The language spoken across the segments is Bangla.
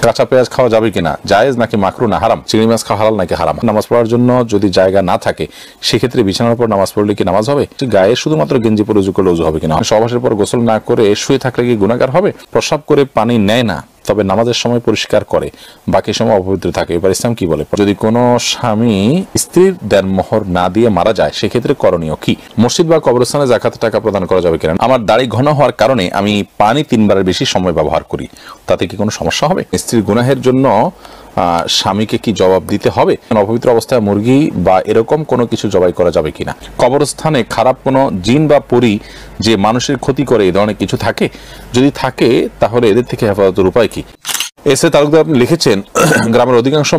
কাঁচা পেঁয়াজ খাওয়া যাবে কিনা, জায়েজ নাকি মাকরুহ না হারাম, চিংড়ি মাছ খাওয়া হালাল নাকি হারাম, নামাজ পড়ার জন্য যদি জায়গা না থাকে সেক্ষেত্রে বিছানার উপর নামাজ পড়লে কি নামাজ হবে, গায়ে শুধুমাত্র গেঞ্জি পরে উজু করলে উজু হবে কিনা, সহবাসের পর গোসল না করে শুয়ে থাকলে কি গুনাহগার হবে, প্রস্রাব করে পানি নেয় না তবে নামাজের সময় পরিষ্কার করে বাকি সময় অপবিত্র থাকে, এবার ইসলাম কি বলে, যদি কোনো স্বামী স্ত্রীর দেনমোহর না দিয়ে মারা যায় সেক্ষেত্রে করণীয় কি, মসজিদ বা কবরস্থানে যাকাতের টাকা প্রদান করা যাবে কিনা, আমার দাড়ি ঘন হওয়ার কারণে আমি পানি 3 বারের বেশি সময় ব্যবহার করি তাতে কি কোনো সমস্যা হবে, স্ত্রীর গুনাহের জন্য স্বামীকে কি জবাব দিতে হবে, অপবিত্র অবস্থায় মুরগি বা এরকম কোনো কিছু জবাই করা যাবে কিনা, কবরস্থানে খারাপ কোনো জিন বা পরী যে মানুষের ক্ষতি করে এই ধরনের কিছু থাকে, যদি থাকে তাহলে এদের থেকে হেফাজতের উপায় কি। এসে তালুকদার আপনি লিখেছেন গ্রামের অধিকাংশ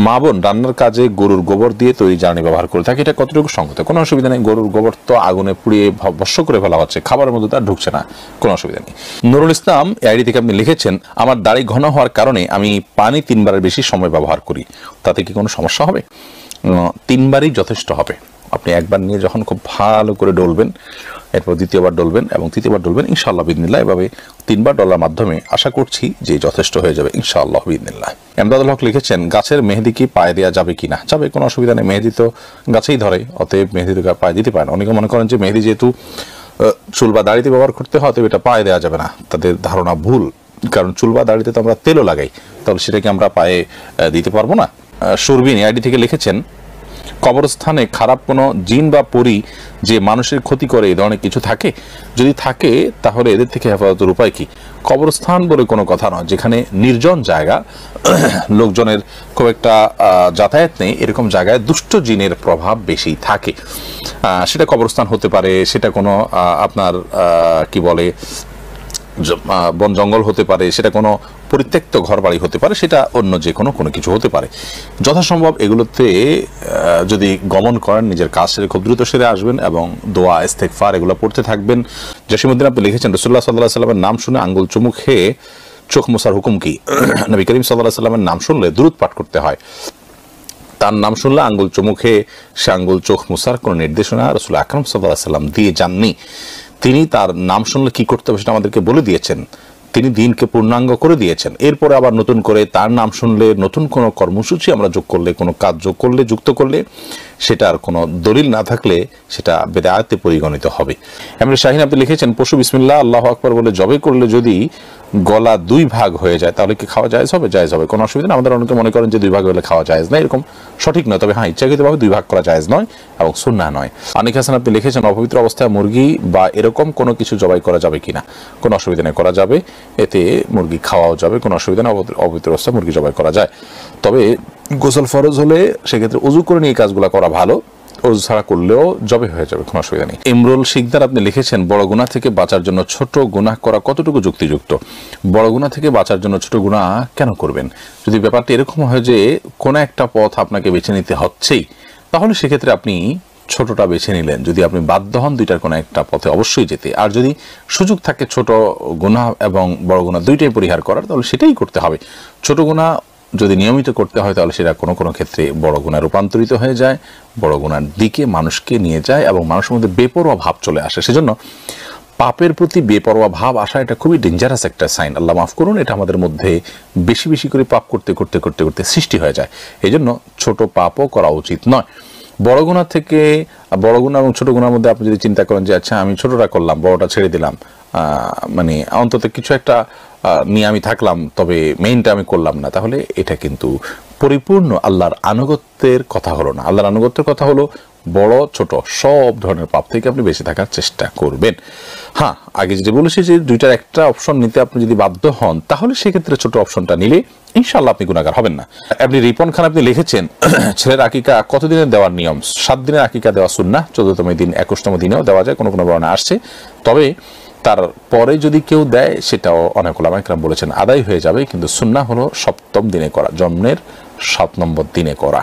মা বোন রান্নার কাজে গরুর গোবর দিয়ে তৈরি জ্বালানি ব্যবহার করে থাকে, এটা কতটুকু সঙ্গত, কোনো অসুবিধা নেই, গরুর গোবর তো আগুনে পুড়িয়ে ভস্ম করে ফেলা হচ্ছে, খাবারের মধ্যে তার ঢুকছে না, কোনো অসুবিধা নেই। নুরুল ইসলাম আইডি থেকে আপনি লিখেছেন আমার দাড়ি ঘন হওয়ার কারণে আমি পানি 3 বারের বেশি সময় ব্যবহার করি তাতে কি কোনো সমস্যা হবে, 3 বারই যথেষ্ট হবে, আপনি একবার নিয়ে যখন খুব ভালো করে ডলবেন এরপর দ্বিতীয়বার ডলবেন এবং তৃতীয়বার ডলবেন ইনশাআল্লাহ বিইذনিল্লাহ, এভাবে 3 বার ডলার মাধ্যমে আশা করছি যে যথেষ্ট হয়ে যাবে ইনশাআল্লাহ বিইذনিল্লাহ। এমদাদুল হক লিখেছেন গাছের মেহেদি কি পায়ে দেওয়া যাবে কিনা, যাবে, কোনো অসুবিধা নেই, মেহেদি তো গাছেই ধরে, অতএব মেহেদি তো পায়ে দিতে পারে না। অনেকে মনে করেন যে মেহেদি যেহেতু চুল বা দাড়িতে ব্যবহার করতে হয় তবে এটা পায়ে দেওয়া যাবে না, তাদের ধারণা ভুল, কারণ চুল বা দাড়িতে তো আমরা তেলও লাগাই, তাহলে সেটাকে আমরা পায়ে দিতে পারবো না। সুরবিন আইডি থেকে লিখেছেন কবরস্থানে খারাপ কোনো জিন বা পরী যে মানুষের ক্ষতি করে এই ধরনের কিছু থাকে, যদি থাকে তাহলে এদের থেকে হেফাজতের উপায় কি, কবরস্থান বলে কোনো কথা নয়, যেখানে নির্জন জায়গা লোকজনের খুব একটা যাতায়াত নেই এরকম জায়গায় দুষ্ট জিনের প্রভাব বেশি থাকে, সেটা কবরস্থান হতে পারে, সেটা কোনো আপনার কি বলে বন জঙ্গল হতে পারে, সেটা কোনো পরিত্যক্ত ঘর বাড়ি হতে পারে, সেটা অন্য যে কোনো কিছু হতে পারে। যথাসম্ভব এগুলোতে যদি গমন করেন নিজের কাজ সেরে খুব দ্রুত সেরে আসবেন এবং দোয়া ইস্তেগফার এগুলো পড়তে থাকবেন। জসিমউদ্দিন আপনি লিখেছেন রাসূলুল্লাহ সাল্লাল্লাহু আলাইহি ওয়াসাল্লামের নাম শুনে আঙ্গুল চুমু খেয়ে চোখ মোছার হুকুম কি, নবী করিম সাল্লাল্লাহু আলাইহি ওয়াসাল্লামের নাম শুনলে দুরূদ পাঠ করতে হয়, তার নাম শুনলে আঙ্গুল চুমু খেয়ে সে আঙ্গুল চোখ মোছার কোনো নির্দেশনা রাসূল আকরাম সাল্লাল্লাহু আলাইহি ওয়াসাল্লাম দিয়ে যাননি। তিনি তার নাম শুনলে কি করতে হবে সেটা আমাদেরকে বলে দিয়েছেন, তিনি দিনকে পূর্ণাঙ্গ করে দিয়েছেন। এরপরে আবার নতুন করে তার নাম শুনলে নতুন কোনো কর্মসূচি আমরা যোগ করলে, কোনো কাজ যোগ করলে, যুক্ত করলে সেটার কোনো দলিল না থাকলে সেটা বেদায়াতে পরিগণিত হবে। এমনি শাহিন আপনি লিখেছেন পশু বিসমিল্লাহ আল্লাহু আকবার বলে জবে করলে যদি গলা 2 ভাগ হয়ে যায় তাহলে কি খাওয়া জায়েজ হবে, জায়েজ হবে, কোনো অসুবিধা নেই। আমাদের অনেকে মনে করেন যে 2 ভাগ হলে খাওয়া জায়েজ না, এরকম সঠিক নয়, তবে হ্যাঁ ইচ্ছাকৃতভাবে 2 ভাগ করা জায়েজ নয় এবং সুন্নাহ নয়। আনিক হাসান আপনি লিখেছেন অপবিত্র অবস্থায় মুরগি বা এরকম কোনো কিছু জবাই করা যাবে কিনা, কোনো অসুবিধা নেই, করা যাবে, এতে মুরগি খাওয়াও যাবে, কোনো অসুবিধা নেই, অপবিত্র অবস্থায় মুরগি জবাই করা যায়। তবে গোসল ফরজ হলে সেক্ষেত্রে উজু করে নিয়ে কাজগুলো করা ভালো, ওযু ছাড়া করলেও জবে হয়ে যাবে, কোনো অসুবিধা নেই। ইমরুল শিকদার আপনি লিখেছেন বড় গুনাহ থেকে বাঁচার জন্য ছোট গুনাহ করা কতটুকু যুক্তিযুক্ত, বড় গুনাহ থেকে বাঁচার জন্য ছোট গুনাহ কেন করবেন, যদি ব্যাপারটা এরকম হয় যে কোনো একটা পথ আপনাকে বেছে নিতে হচ্ছেই তাহলে সেক্ষেত্রে আপনি ছোটটা বেছে নিলেন, যদি আপনি বাধ্য হন দুইটার কোনো একটা পথে অবশ্যই যেতে, আর যদি সুযোগ থাকে ছোট গুনাহ এবং বড় গুনাহ দুইটাই পরিহার করার তাহলে সেটাই করতে হবে। ছোট গুনাহ যদি নিয়মিত করতে হয় তাহলে সেটা কোনো ক্ষেত্রে বড় গুনাহে রূপান্তরিত হয়ে যায়, বড় গুনার দিকে মানুষকে নিয়ে যায় এবং মানুষের মধ্যে বেপরোয়া ভাব চলে আসে। সেজন্য পাপের প্রতি বেপরোয়া ভাব আসা এটা খুবই ডেঞ্জারাস একটা সাইন, আল্লাহ মাফ করুন, এটা আমাদের মধ্যে বেশি বেশি করে পাপ করতে করতে করতে করতে সৃষ্টি হয়ে যায়। এই জন্য ছোট পাপও করা উচিত নয়। বড় গুনাহ থেকে বড় গুনাহ এবং ছোট গুনাহের মধ্যে আপনি যদি চিন্তা করেন যে আচ্ছা আমি ছোটটা করলাম বড়টা ছেড়ে দিলাম, মানে অন্তত কিছু একটা নিয়ে আমি থাকলাম তবে মেইনটা আমি করলাম না, তাহলে এটা কিন্তু পরিপূর্ণ আল্লাহর আনুগত্যের কথা হলো না। আল্লাহর আনুগত্যের কথা হলো বড় ছোট সব ধরনের পাপ থেকে আপনি বেঁচে থাকার চেষ্টা করবেন। হ্যাঁ, আগে যেটা বলেছি যে দুইটার একটা অপশন নিতে আপনি যদি বাধ্য হন তাহলে সেক্ষেত্রে ছোট অপশনটা নিলে ইনশাআল্লাহ আপনি গুনাহগার হবেন না। আপনি রিপন খান আপনি লিখেছেন ছেলের আকিকা কতদিনের দেওয়ার নিয়ম, 7 দিনের আকিকা দেওয়া সুন্নাহ, 14তম দিন 21তম দিনেও দেওয়া যায়, কোনো বর্ণনা আসছে, তবে তারপরে যদি কেউ দেয় সেটাও অনেক ওলামা ইকরাম বলেছেন আদায় হয়ে যাবে, কিন্তু সুন্নাহ হলো 7ম দিনে করা, জন্মের 7 নম্বর দিনে করা।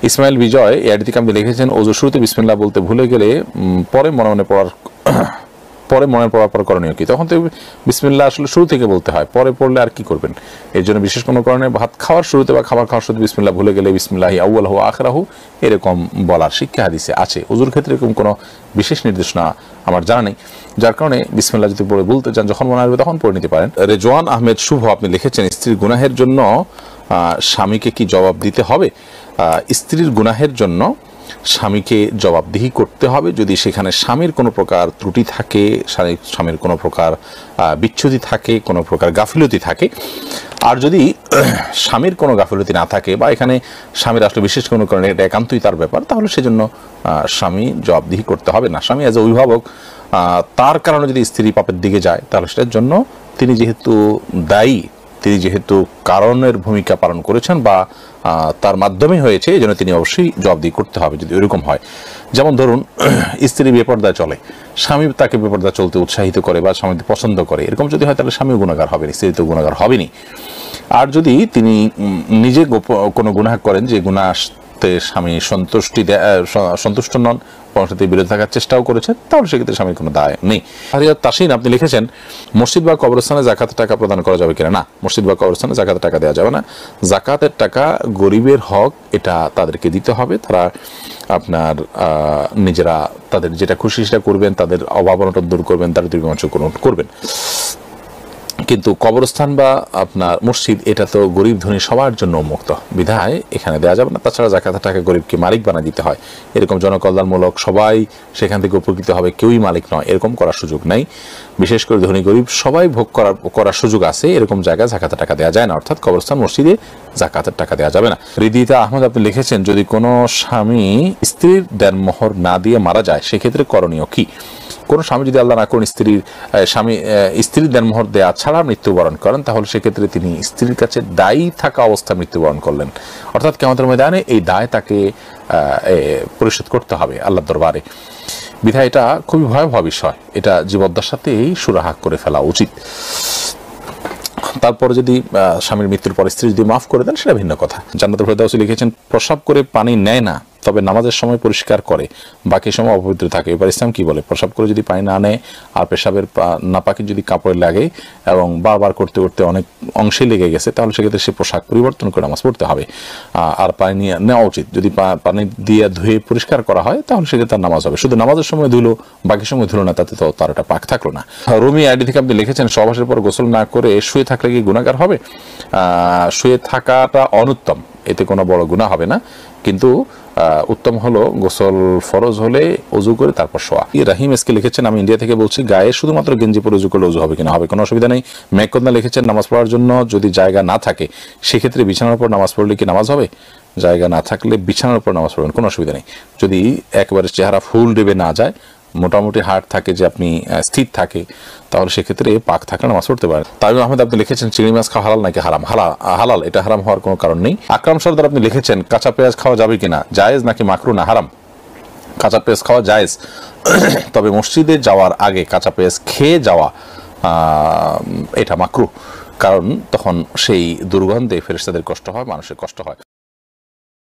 ইসমাইল বিজয় এর দিকে আপনি লিখেছেন ওযু শুরুতে বিসমিল্লাহ বলতে ভুলে গেলে পরে মনে মনে পড়ার পরে মনে পড়ার পর করণীয় কি? তখন তো বিসমিল্লাহ আসলে শুরু থেকে বলতে হয়, পরে পড়লে আর কি করবেন? এর জন্য বিশেষ কোনো কারণে ভাত খাওয়ার শুরুতে বা খাবার খাওয়ার শুরুতে বিসমিল্লাহ ভুলে গেলে বিসমিল্লাহি আউয়ালহু আখিরাহু এরকম বলার শিক্ষা হাদিসে আছে। ওযুর ক্ষেত্রে এরকম কোনো বিশেষ নির্দেশনা আমার জানা নেই, যার কারণে বিসমিল্লাহ যদি পড়ে বলতে চান যখন মনে আসবে তখন পড়ে নিতে পারেন। রেজওয়ান আহমেদ শুভ আপনি লিখেছেন, স্ত্রীর গুনাহের জন্য স্বামীকে কি জবাব দিতে হবে? স্ত্রীর গুনাহের জন্য স্বামীকে জবাবদিহি করতে হবে যদি সেখানে স্বামীর কোনো প্রকার ত্রুটি থাকে, স্বামীর কোনো প্রকার বিচ্ছুতি থাকে, কোনো প্রকার গাফিলতি থাকে। আর যদি স্বামীর কোনো গাফিলতি না থাকে বা এখানে স্বামীর আসলে বিশেষ কোনো কারণে এটা একান্তই তার ব্যাপার, তাহলে সেজন্য স্বামী জবাবদিহি করতে হবে না। স্বামী অ্যাজ এ অভিভাবক তার কারণে যদি স্ত্রী পাপের দিকে যায় তাহলে সেটার জন্য তিনি যেহেতু দায়ী, তিনি যেহেতু কারণের ভূমিকা পালন করেছেন বা তার মাধ্যমে হয়েছে, এই জন্য তিনি অবশ্যই জবাবদিহি করতে হবে যদি এরকম হয়। যেমন ধরুন স্ত্রী বেপরদায় চলে, স্বামী তাকে বেপরদা চলতে উৎসাহিত করে বা স্বামী পছন্দ করে, এরকম যদি হয় তাহলে স্বামীও গুনাহগার হবেন, স্ত্রী তো গুনাহগার হবেনি। আর যদি তিনি নিজে কোনো গুনাহ করেন যে গুনাহতে স্বামী সন্তুষ্ট নন, সাথে বিরত থাকার চেষ্টাও করেছেন, তাহলে সেক্ষেত্রে স্বামীর কোনো দায় নেই। হারিয়াত তাসিন আপনি লিখেছেন, মসজিদ বা কবরস্থানে জাকাতের টাকা প্রদান করা যাবে কিনা? না, মসজিদ বা কবরস্থানে জাকাতের টাকা দেওয়া যাবে না। জাকাতের টাকা গরিবের হক, এটা তাদেরকে দিতে হবে। তারা আপনার নিজেরা তাদের যেটা খুশি সেটা করবেন, তাদের অভাব অনটন দূর করবেন, তাদের অংশগ্রহণ করবেন। কিন্তু কবরস্থান বা আপনার মসজিদ এটা তো গরিব ধনী সবার জন্য উন্মুক্ত, বিধায় এখানে দেওয়া যাবে না। তাছাড়া জাকাতের টাকা গরিবকে মালিক বানিয়ে দিতে হয়, এরকম জনকল্যাণমূলক সবাই সেখান থেকে উপকৃত হবে, কেউই মালিক নয়, এরকম করার সুযোগ নেই। বিশেষ করে ধনী গরিব সবাই ভোগ করার সুযোগ আছে, এরকম জায়গায় জাকাতের টাকা দেওয়া যায় না, অর্থাৎ কবরস্থান মসজিদে জাকাতের টাকা দেওয়া যাবে না। রিদিতা আহমদ আপনি লিখেছেন, যদি কোনো স্বামী স্ত্রীর দেনমোহর না দিয়ে মারা যায় সেক্ষেত্রে করণীয় কি? কোনো স্বামী যদি আল্লাহ না করুন স্ত্রীর দেনমোহর দেয়া ছাড়া মৃত্যুবরণ করেন, তাহলে সেক্ষেত্রে তিনি স্ত্রীর কাছে দায়ী থাকা অবস্থায় মৃত্যুবরণ করলেন, অর্থাৎ কিয়ামতের ময়দানে এই দায় তাকে পরিশোধ করতে হবে আল্লাহর দরবারে। বিধায় এটা খুবই ভয়াবহ বিষয়, এটা জীবদ্দশাতেই সুরাহা করে ফেলা উচিত। তারপরে যদি স্বামীর মৃত্যুর পর স্ত্রী যদি মাফ করে দেন সেটা ভিন্ন কথা। জান্নাতুল ফেরদাউস লিখেছেন, প্রস্রাব করে পানি নেয় না, তবে নামাজের সময় পরিষ্কার করে, বাকি সময় অপবিত্র থাকে, এবার ইসলাম কি বলে? প্রস্রাব করে যদি পানি না নেয় আর পেশাবের নাপাকি যদি কাপড়ে লাগে এবং বারবার করতে করতে অনেক অংশে লেগে গেছে, তাহলে সেক্ষেত্রে সে পোশাক পরিবর্তন করে নামাজ পড়তে হবে। আর পানি নিয়ে নেওয়া উচিত, যদি পানি দিয়ে ধুয়ে পরিষ্কার করা হয় তাহলে সেক্ষেত্রে তার নামাজ হবে। শুধু নামাজের সময় ধুলো, বাকি সময় ধুলো না, তাতে তো তার একটা পাক থাকলো না। রুমি আইডি থেকে আপনি লিখেছেন, সহবাসের পর গোসল না করে শুয়ে থাকলে কি গুনাহগার হবে? শুয়ে থাকাটা অনুত্তম, এতে কোনো বড় গুনাহ হবে না, কিন্তু উত্তম হলো গোসল ফরজ হলে ওযু করে তারপর শোয়া। রাহিম এসকে লিখেছেন, আমি ইন্ডিয়া থেকে বলছি, গায়ে শুধুমাত্র গেঞ্জি পরে ওযু করলে ওযু হবে কিনা? হবে, কোনো অসুবিধা নেই। মেঘকন্যা লিখেছেন, নামাজ পড়ার জন্য যদি জায়গা না থাকে সেক্ষেত্রে বিছানার উপর নামাজ পড়লে কি নামাজ হবে? জায়গা না থাকলে বিছানার উপর নামাজ পড়বেন, কোনো অসুবিধা নেই। যদি একেবারে চেহারা ফুল ডেবে না যায়, মোটামুটি হার্ট থাকে, যে আপনি স্থির থাকে, তাহলে সেক্ষেত্রে পাক থাকলে নামাজ পড়তে পারেন। তামিম আহমেদ আপনি লিখেছেন, চিংড়ি মাছ খাওয়া হালাল নাকি হারাম? হালাল, এটা হারাম হওয়ার কোনো কারণ নেই। আকরাম সর্দার আপনি লিখেছেন, কাঁচা পেঁয়াজ খাওয়া যাবে কিনা? জায়েজ নাকি মাকরু না হারাম? কাঁচা পেঁয়াজ খাওয়া জায়েজ, তবে মসজিদে যাওয়ার আগে কাঁচা পেঁয়াজ খেয়ে যাওয়া এটা মাকরু, কারণ তখন সেই দুর্গন্ধে ফেরেশতাদের কষ্ট হয়, মানুষের কষ্ট হয়।